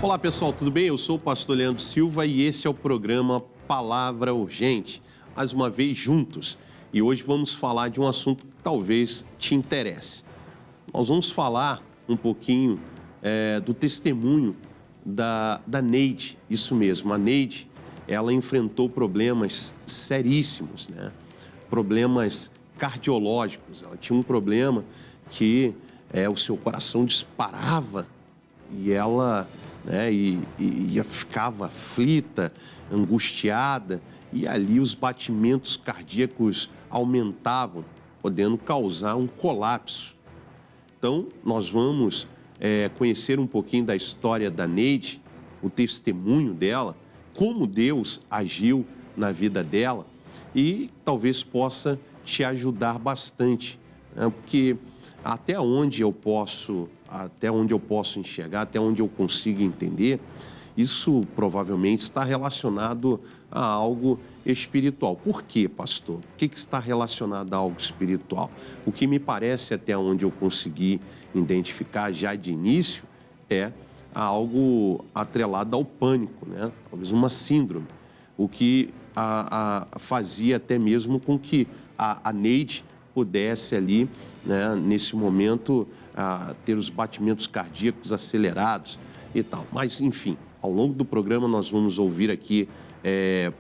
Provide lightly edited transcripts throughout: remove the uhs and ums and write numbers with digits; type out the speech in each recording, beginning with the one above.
Olá pessoal, tudo bem? Eu sou o pastor Leandro Silva e esse é o programa Palavra Urgente, mais uma vez juntos. E hoje vamos falar de um assunto que talvez te interesse. Nós vamos falar um pouquinho do testemunho da Neide, isso mesmo. A Neide, ela enfrentou problemas seríssimos, né? Problemas cardiológicos. Ela tinha um problema que o seu coração disparava e ela ficava aflita, angustiada, e ali os batimentos cardíacos aumentavam, podendo causar um colapso. Então, nós vamos conhecer um pouquinho da história da Neide, o testemunho dela, como Deus agiu na vida dela e talvez possa te ajudar bastante, né? Porque até onde eu posso enxergar, até onde eu consigo entender, isso provavelmente está relacionado a algo espiritual. Por quê, pastor? O que está relacionado a algo espiritual? O que me parece, até onde eu consegui identificar já de início, é algo atrelado ao pânico, né? Talvez uma síndrome, o que fazia até mesmo com que a Neide pudesse ali, né, nesse momento, ter os batimentos cardíacos acelerados e tal. Mas, enfim, ao longo do programa nós vamos ouvir aqui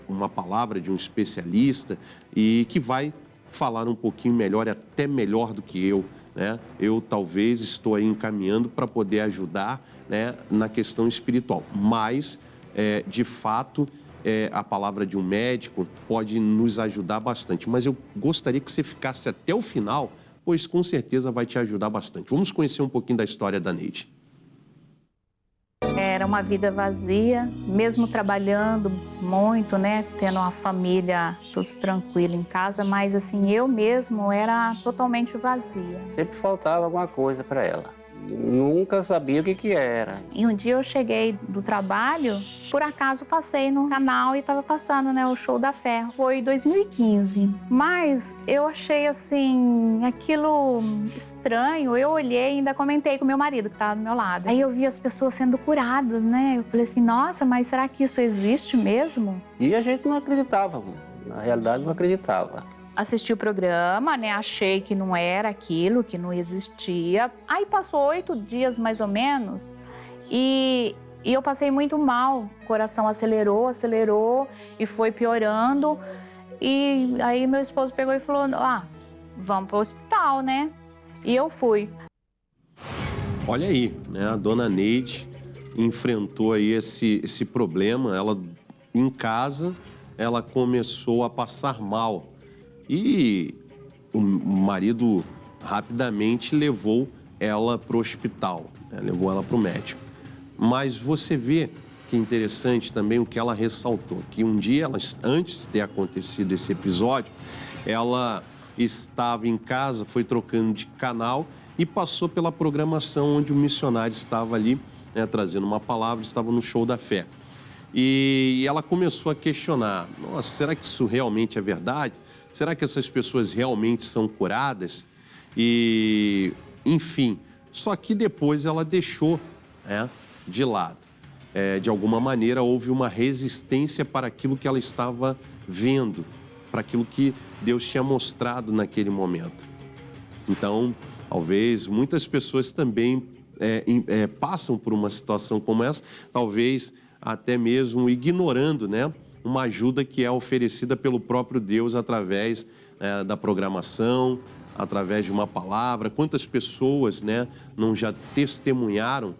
uma palavra de um especialista e que vai falar um pouquinho melhor, até melhor do que eu, né? Eu talvez estou aí encaminhando para poder ajudar, né, na questão espiritual, mas, de fato, a palavra de um médico pode nos ajudar bastante, mas eu gostaria que você ficasse até o final, pois com certeza vai te ajudar bastante. Vamos conhecer um pouquinho da história da Neide. Era uma vida vazia, mesmo trabalhando muito, né, tendo uma família todos tranquila em casa, mas assim, eu mesmo era totalmente vazia. Sempre faltava alguma coisa para ela. E nunca sabia o que era. E um dia eu cheguei do trabalho, por acaso passei no canal e estava passando, né, o Show da Fé. Foi 2015, mas eu achei assim, aquilo estranho. Eu olhei e ainda comentei com meu marido que estava do meu lado. Aí eu vi as pessoas sendo curadas, né? Eu falei assim, nossa, mas será que isso existe mesmo? E a gente não acreditava, na realidade não acreditava. Assisti o programa, né? Achei que não era aquilo, que não existia. Aí passou 8 dias mais ou menos e eu passei muito mal. O coração acelerou e foi piorando. E aí meu esposo pegou e falou, vamos para o hospital, né? E eu fui. Olha aí, né? A dona Neide enfrentou aí esse problema. Ela, em casa, ela começou a passar mal. E o marido rapidamente levou ela para o hospital, né? Levou ela para o médico. Mas você vê que é interessante também o que ela ressaltou, que um dia, antes de ter acontecido esse episódio, ela estava em casa, foi trocando de canal e passou pela programação onde o missionário estava ali, né, trazendo uma palavra, estava no Show da Fé. E ela começou a questionar, nossa, será que isso realmente é verdade? Será que essas pessoas realmente são curadas? E, enfim, só que depois ela deixou, né, de lado. De alguma maneira, houve uma resistência para aquilo que ela estava vendo, para aquilo que Deus tinha mostrado naquele momento. Então, talvez muitas pessoas também passam por uma situação como essa, talvez até mesmo ignorando, né, uma ajuda que é oferecida pelo próprio Deus através da programação, através de uma palavra. Quantas pessoas, né, não já testemunharam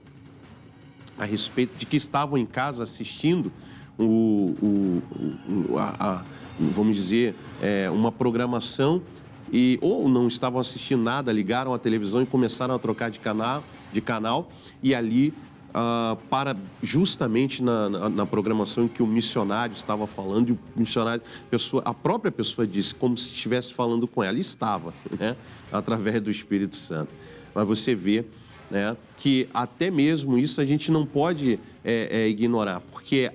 a respeito de que estavam em casa assistindo vamos dizer, uma programação ou não estavam assistindo nada, ligaram a televisão e começaram a trocar de canal e ali para justamente na programação em que o missionário estava falando, e o missionário, a própria pessoa disse, como se estivesse falando com ela, e estava, né, através do Espírito Santo. Mas você vê, né, que até mesmo isso a gente não pode ignorar, porque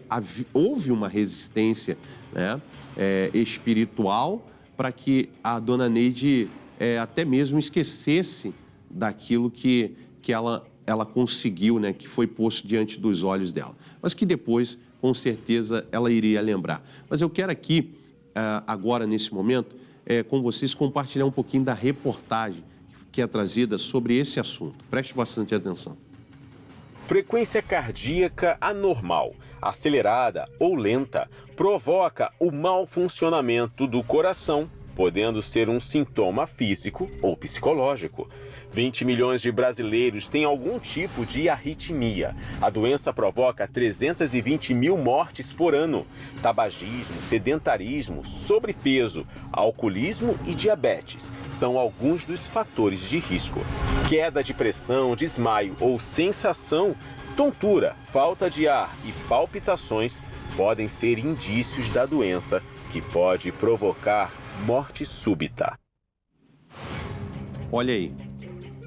houve uma resistência, né, espiritual para que a dona Neide até mesmo esquecesse daquilo que ela ela conseguiu, né, que foi posto diante dos olhos dela, mas que depois, com certeza, ela iria lembrar. Mas eu quero aqui, agora, nesse momento, com vocês, compartilhar um pouquinho da reportagem que é trazida sobre esse assunto. Preste bastante atenção. Frequência cardíaca anormal, acelerada ou lenta, provoca o mau funcionamento do coração, podendo ser um sintoma físico ou psicológico. 20 milhões de brasileiros têm algum tipo de arritmia. A doença provoca 320 mil mortes por ano. Tabagismo, sedentarismo, sobrepeso, alcoolismo e diabetes são alguns dos fatores de risco. Queda de pressão, desmaio ou sensação, tontura, falta de ar e palpitações podem ser indícios da doença que pode provocar morte súbita. Olha aí.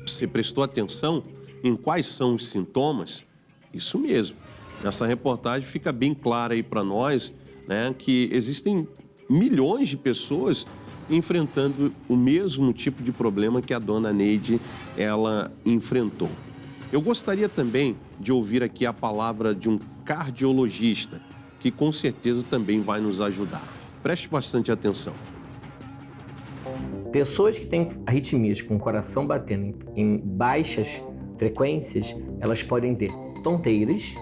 Você prestou atenção em quais são os sintomas? Isso mesmo. Nessa reportagem fica bem claro aí para nós, né, que existem milhões de pessoas enfrentando o mesmo tipo de problema que a dona Neide, ela enfrentou. Eu gostaria também de ouvir aqui a palavra de um cardiologista, que com certeza também vai nos ajudar. Preste bastante atenção. Pessoas que têm arritmias com o coração batendo em baixas frequências, elas podem ter tonteiras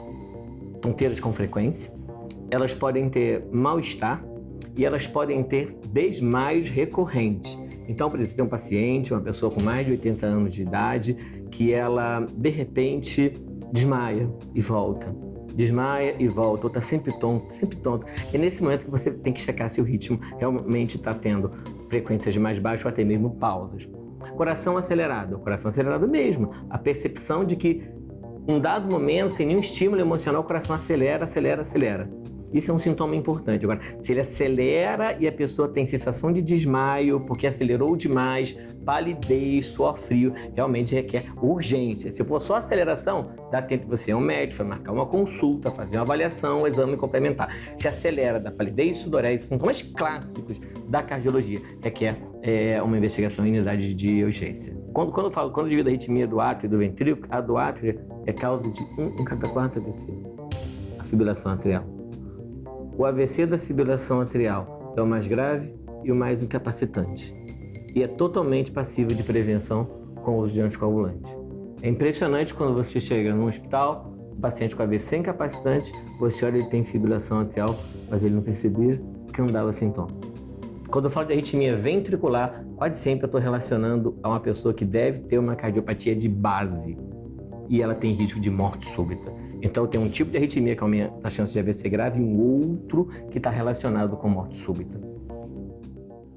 com frequência, elas podem ter mal-estar e elas podem ter desmaios recorrentes. Então, por exemplo, tem um paciente, uma pessoa com mais de 80 anos de idade, que ela, de repente, desmaia e volta. Desmaia e volta, ou está sempre tonto, sempre tonto. É nesse momento que você tem que checar se o ritmo realmente está tendo frequências mais baixas ou até mesmo pausas. Coração acelerado mesmo. A percepção de que, em um dado momento, sem nenhum estímulo emocional, o coração acelera. Isso é um sintoma importante. Agora, se ele acelera e a pessoa tem sensação de desmaio, porque acelerou demais, palidez, suor frio, realmente requer urgência. Se for só aceleração, dá tempo de você ir ao médico, marcar uma consulta, fazer uma avaliação, um exame complementar. Se acelera, dá palidez, sudorese, sintomas clássicos da cardiologia, requer uma investigação em unidade de urgência. Quando divido a arritmia do átrio e do ventrículo, a do átrio é causa de 1 em cada 4 AVC, a fibrilação atrial. O AVC da fibrilação atrial é o mais grave e o mais incapacitante. E é totalmente passível de prevenção com o uso de anticoagulante. É impressionante quando você chega num hospital, um paciente com AVC incapacitante, você olha, ele tem fibrilação atrial, mas ele não percebia porque não dava sintoma. Quando eu falo de arritmia ventricular, quase sempre eu estou relacionando a uma pessoa que deve ter uma cardiopatia de base e ela tem risco de morte súbita. Então, tem um tipo de arritmia que aumenta a chance de AVC grave e um outro que está relacionado com morte súbita.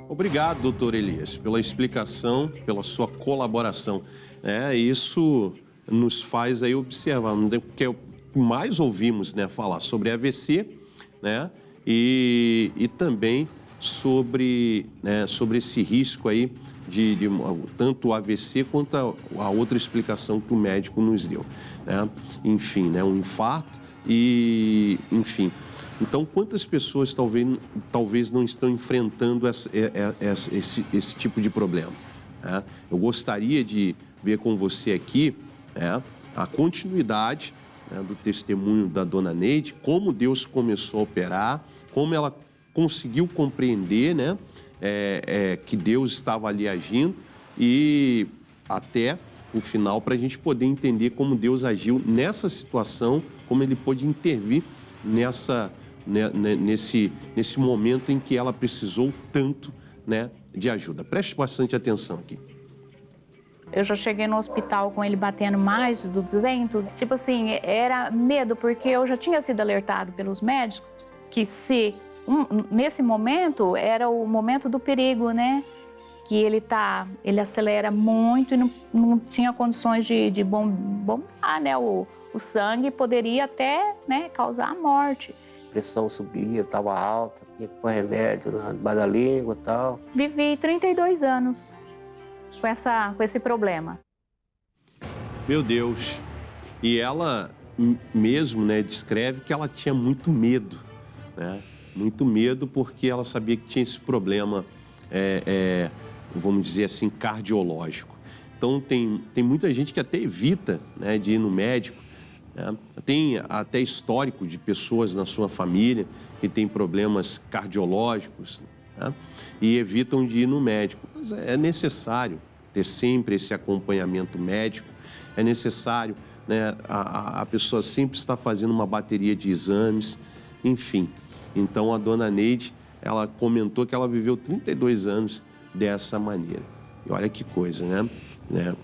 Obrigado, doutor Elias, pela explicação, pela sua colaboração. Isso nos faz aí observar, porque é o que mais ouvimos, né, falar sobre AVC, né, e também sobre esse risco aí de tanto o AVC quanto a outra explicação que o médico nos deu, né? Enfim, né, um infarto e, enfim. Então, quantas pessoas talvez não estão enfrentando esse tipo de problema, né? Eu gostaria de ver com você aqui, né, a continuidade, né, do testemunho da dona Neide, como Deus começou a operar, como ela conseguiu compreender, né, que Deus estava ali agindo e até o final para a gente poder entender como Deus agiu nessa situação, como Ele pôde intervir nesse momento em que ela precisou tanto, né, de ajuda. Preste bastante atenção aqui. Eu já cheguei no hospital com ele batendo mais de 200. Tipo assim, era medo, porque eu já tinha sido alertado pelos médicos que nesse momento era o momento do perigo, né? Que ele acelera muito e não tinha condições de bombar, né? O sangue poderia até, né, causar a morte. A pressão subia, estava alta, tinha que pôr remédio debaixo da língua e tal. Vivi 32 anos com esse problema. Meu Deus! E ela mesmo, né, descreve que ela tinha muito medo, né? Muito medo porque ela sabia que tinha esse problema, vamos dizer assim, cardiológico. Então, tem muita gente que até evita, né, de ir no médico. Né? Tem até histórico de pessoas na sua família que têm problemas cardiológicos, né, e evitam de ir no médico. Mas é necessário ter sempre esse acompanhamento médico, é necessário, né, a pessoa sempre estar fazendo uma bateria de exames, enfim. Então, a dona Neide, ela comentou que ela viveu 32 anos dessa maneira. E olha que coisa, né?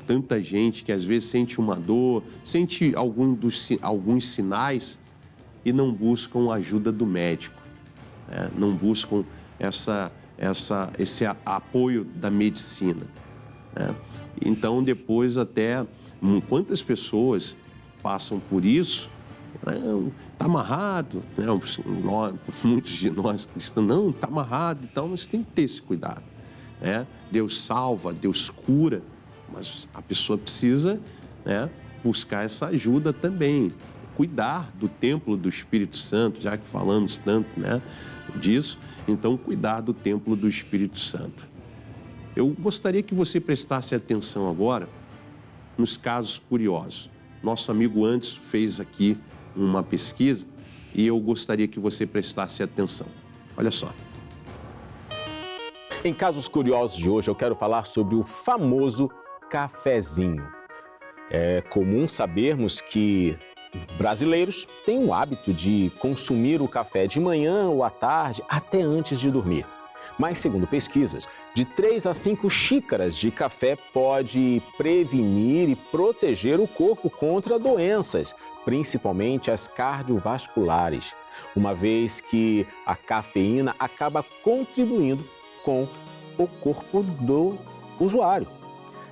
Tanta gente que às vezes sente uma dor, sente alguns sinais e não buscam a ajuda do médico, né? Não buscam esse apoio da medicina, né? Então, depois até, quantas pessoas passam por isso? Está amarrado, né? Muitos de nós cristãos, não, está amarrado e tal, mas tem que ter esse cuidado, né? Deus salva, Deus cura, mas a pessoa precisa, né, buscar essa ajuda também, cuidar do templo do Espírito Santo, já que falamos tanto, né, disso, então cuidar do templo do Espírito Santo. Eu gostaria que você prestasse atenção agora nos casos curiosos. Nosso amigo Anderson fez aqui uma pesquisa e eu gostaria que você prestasse atenção. Olha só. Em casos curiosos de hoje, eu quero falar sobre o famoso cafezinho. É comum sabermos que brasileiros têm o hábito de consumir o café de manhã ou à tarde, até antes de dormir. Mas, segundo pesquisas, de 3 a 5 xícaras de café pode prevenir e proteger o corpo contra doenças, principalmente as cardiovasculares, uma vez que a cafeína acaba contribuindo com o corpo do usuário.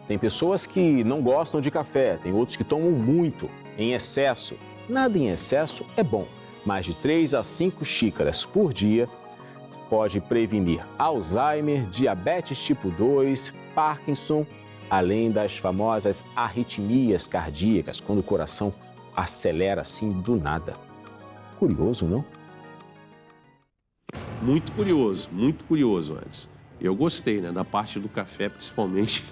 Tem pessoas que não gostam de café, tem outros que tomam muito, em excesso. Nada em excesso é bom, mas de 3 a 5 xícaras por dia pode prevenir Alzheimer, diabetes tipo 2, Parkinson, além das famosas arritmias cardíacas, quando o coração acelera assim do nada. Curioso, não? Muito curioso, Anderson. Eu gostei, né, da parte do café, principalmente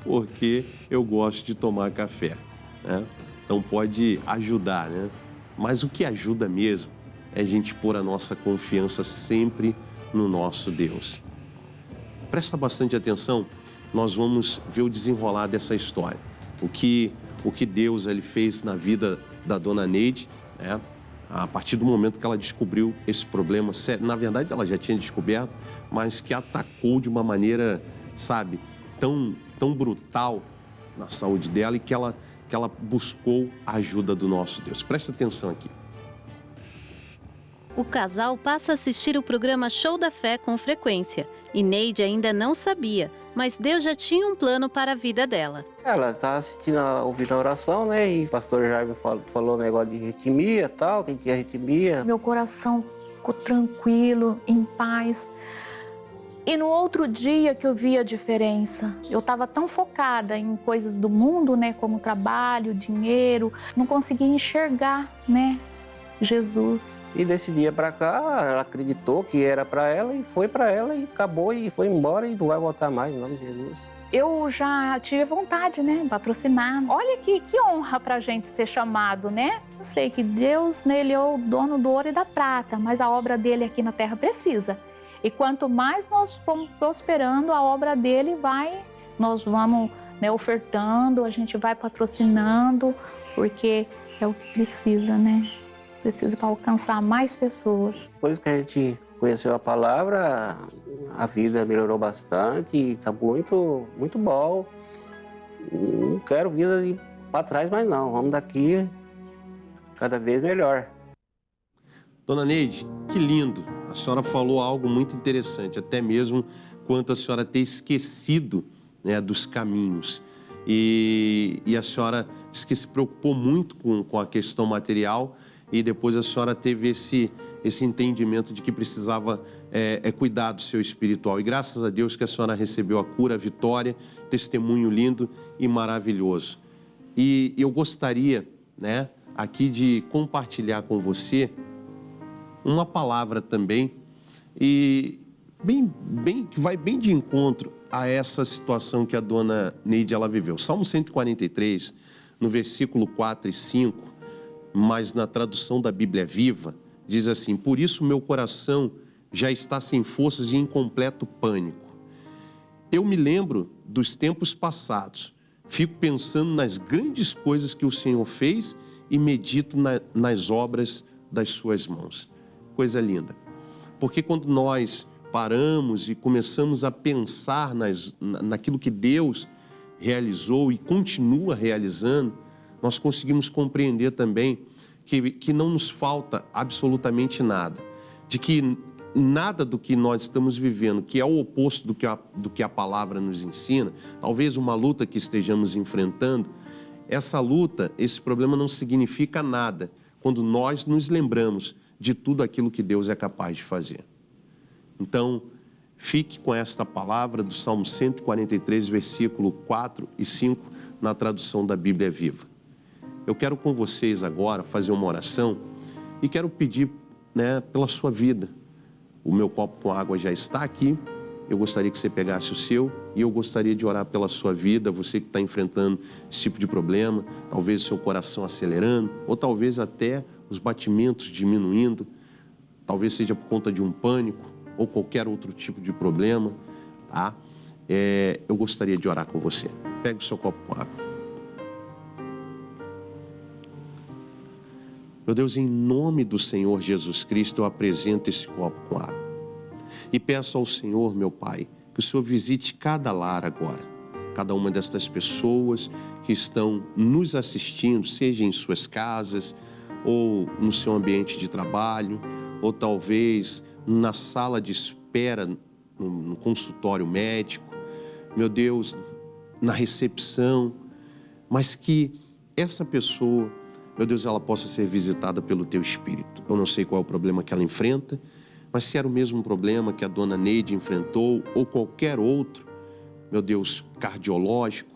porque eu gosto de tomar café, né? Então pode ajudar, né? Mas o que ajuda mesmo é a gente pôr a nossa confiança sempre no nosso Deus. Presta bastante atenção, nós vamos ver o desenrolar dessa história. O que Deus ele fez na vida da dona Neide, né? A partir do momento que ela descobriu esse problema sério, na verdade ela já tinha descoberto, mas que atacou de uma maneira, sabe, tão brutal na saúde dela e que ela buscou a ajuda do nosso Deus. Presta atenção aqui. O casal passa a assistir o programa Show da Fé com frequência. E Neide ainda não sabia, mas Deus já tinha um plano para a vida dela. Ela tá assistindo, ouvindo a oração, né? E o pastor Jaime falou um negócio de arritmia e tal, quem tinha arritmia. Meu coração ficou tranquilo, em paz. E no outro dia que eu vi a diferença, eu estava tão focada em coisas do mundo, né? Como trabalho, dinheiro, não conseguia enxergar, né? Jesus. E desse dia para cá, ela acreditou que era para ela e foi para ela e acabou e foi embora e não vai voltar mais, em nome de Jesus. Eu já tive vontade, né, de patrocinar. Olha que honra pra gente ser chamado, né? Eu sei que Deus, né, Ele é o dono do ouro e da prata, mas a obra dele aqui na terra precisa. E quanto mais nós formos prosperando, a obra dele nós vamos, né, ofertando, a gente vai patrocinando, porque é o que precisa, né? Precisa para alcançar mais pessoas. Depois que a gente conheceu a palavra, a vida melhorou bastante e está muito, muito bom. Não quero vida para trás mais não, vamos daqui cada vez melhor. Dona Neide, que lindo. A senhora falou algo muito interessante, até mesmo quanto a senhora ter esquecido, né, dos caminhos. E a senhora disse que se preocupou muito com a questão material e depois a senhora teve esse entendimento de que precisava cuidar do seu espiritual. E graças a Deus que a senhora recebeu a cura, a vitória, testemunho lindo e maravilhoso. E eu gostaria, né, aqui de compartilhar com você uma palavra também, e que vai bem de encontro a essa situação que a dona Neide ela viveu. Salmo 143, no versículo 4 e 5, mas na tradução da Bíblia Viva, diz assim: por isso meu coração já está sem forças e em completo pânico. Eu me lembro dos tempos passados, fico pensando nas grandes coisas que o Senhor fez e medito nas obras das suas mãos. Coisa linda. Porque quando nós paramos e começamos a pensar naquilo que Deus realizou e continua realizando, nós conseguimos compreender também que não nos falta absolutamente nada. De que nada do que nós estamos vivendo, que é o oposto do que a palavra nos ensina, talvez uma luta que estejamos enfrentando, essa luta, esse problema não significa nada quando nós nos lembramos de tudo aquilo que Deus é capaz de fazer. Então, fique com esta palavra do Salmo 143, versículo 4 e 5, na tradução da Bíblia Viva. Eu quero com vocês agora fazer uma oração e quero pedir, pela sua vida. O meu copo com água já está aqui, eu gostaria que você pegasse o seu e eu gostaria de orar pela sua vida, você que está enfrentando esse tipo de problema, talvez o seu coração acelerando, ou talvez até os batimentos diminuindo, talvez seja por conta de um pânico, ou qualquer outro tipo de problema, tá? Eu gostaria de orar com você. Pegue o seu copo com água. Meu Deus, em nome do Senhor Jesus Cristo, eu apresento esse copo com água. E peço ao Senhor, meu Pai, que o Senhor visite cada lar agora. Cada uma destas pessoas que estão nos assistindo, seja em suas casas, ou no seu ambiente de trabalho, ou talvez na sala de espera, no consultório médico, meu Deus, na recepção, mas que essa pessoa, meu Deus, ela possa ser visitada pelo Teu Espírito. Eu não sei qual é o problema que ela enfrenta, mas se era o mesmo problema que a dona Neide enfrentou, ou qualquer outro, meu Deus, cardiológico,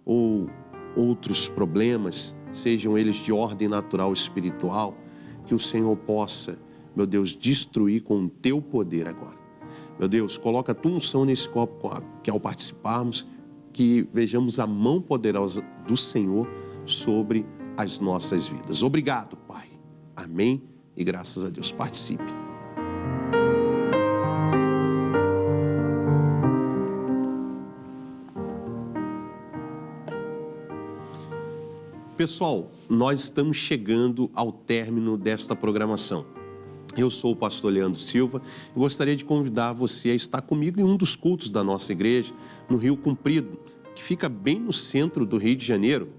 ou outros problemas, sejam eles de ordem natural ou espiritual, que o Senhor possa, meu Deus, destruir com o Teu poder agora. Meu Deus, coloca a Tua unção nesse copo com água, que ao participarmos, que vejamos a mão poderosa do Senhor sobre as nossas vidas. Obrigado, Pai. Amém e graças a Deus. Participe. Pessoal, nós estamos chegando ao término desta programação. Eu sou o pastor Leandro Silva e gostaria de convidar você a estar comigo em um dos cultos da nossa igreja, no Rio Comprido, que fica bem no centro do Rio de Janeiro,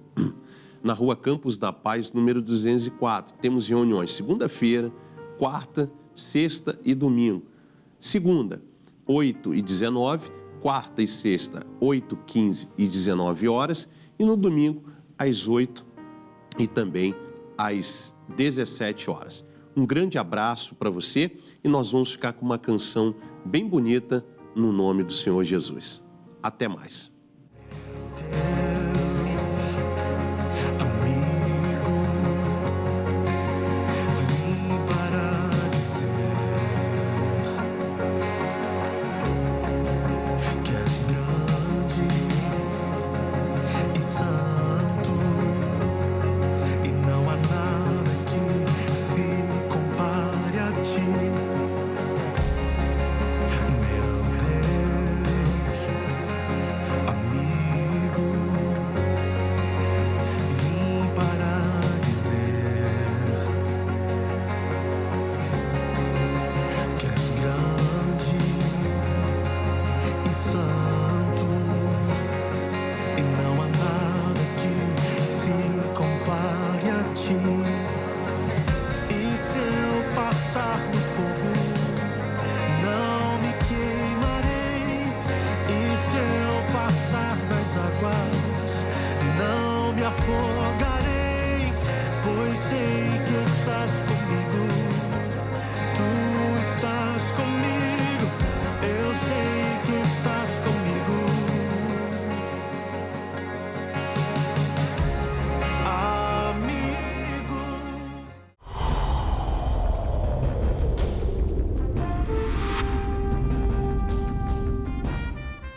na rua Campos da Paz, número 204. Temos reuniões segunda-feira, quarta, sexta e domingo. Segunda, 8 e 19, quarta e sexta, 8, 15 e 19 horas, e no domingo, às 8 e também às 17 horas. Um grande abraço para você e nós vamos ficar com uma canção bem bonita no nome do Senhor Jesus. Até mais.